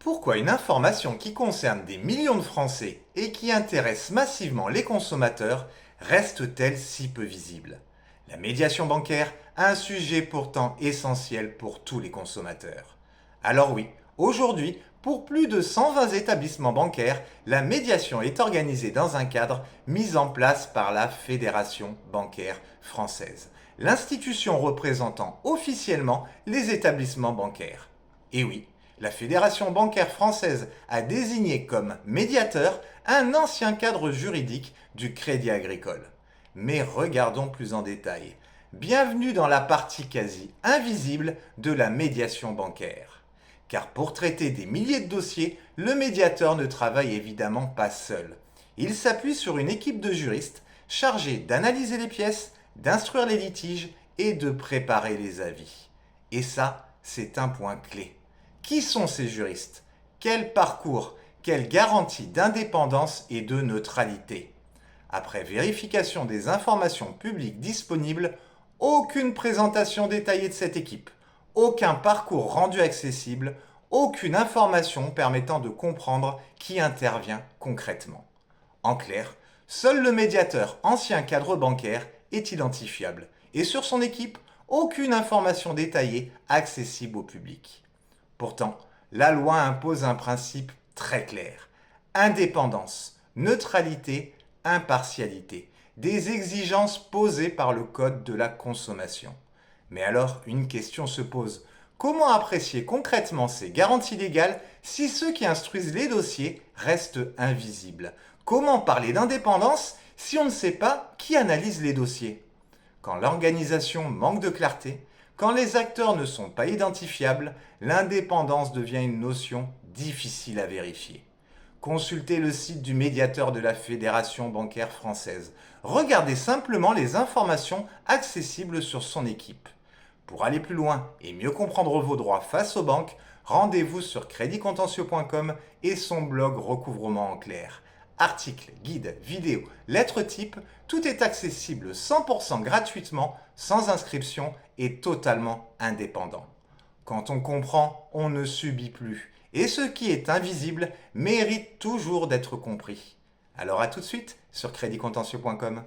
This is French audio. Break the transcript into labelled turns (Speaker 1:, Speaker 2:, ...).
Speaker 1: Pourquoi une information qui concerne des millions de Français et qui intéresse massivement les consommateurs reste-t-elle si peu visible? La médiation bancaire a un sujet pourtant essentiel pour tous les consommateurs. Alors oui, aujourd'hui, pour plus de 120 établissements bancaires, la médiation est organisée dans un cadre mis en place par la Fédération bancaire française, l'institution représentant officiellement les établissements bancaires. Et oui, la Fédération bancaire française a désigné comme médiateur un ancien cadre juridique du Crédit Agricole. Mais regardons plus en détail. Bienvenue dans la partie quasi invisible de la médiation bancaire. Car pour traiter des milliers de dossiers, le médiateur ne travaille évidemment pas seul. Il s'appuie sur une équipe de juristes chargée d'analyser les pièces, d'instruire les litiges et de préparer les avis. Et ça, c'est un point clé. Qui sont ces juristes? Quel parcours? Quelle garantie d'indépendance et de neutralité? Après vérification des informations publiques disponibles, aucune présentation détaillée de cette équipe, aucun parcours rendu accessible, aucune information permettant de comprendre qui intervient concrètement. En clair, seul le médiateur ancien cadre bancaire est identifiable et sur son équipe, aucune information détaillée accessible au public. Pourtant, la loi impose un principe très clair. Indépendance, neutralité, impartialité. Des exigences posées par le Code de la consommation. Mais alors, une question se pose. Comment apprécier concrètement ces garanties légales si ceux qui instruisent les dossiers restent invisibles? Comment parler d'indépendance si on ne sait pas qui analyse les dossiers? Quand l'organisation manque de clarté, quand les acteurs ne sont pas identifiables, l'indépendance devient une notion difficile à vérifier. Consultez le site du médiateur de la Fédération bancaire française. Regardez simplement les informations accessibles sur son équipe. Pour aller plus loin et mieux comprendre vos droits face aux banques, rendez-vous sur créditcontentieux.com et son blog Recouvrement en clair. Articles, guides, vidéos, lettres types, tout est accessible 100% gratuitement, sans inscription et totalement indépendant. Quand on comprend, on ne subit plus. Et ce qui est invisible mérite toujours d'être compris. Alors à tout de suite sur créditcontentieux.com.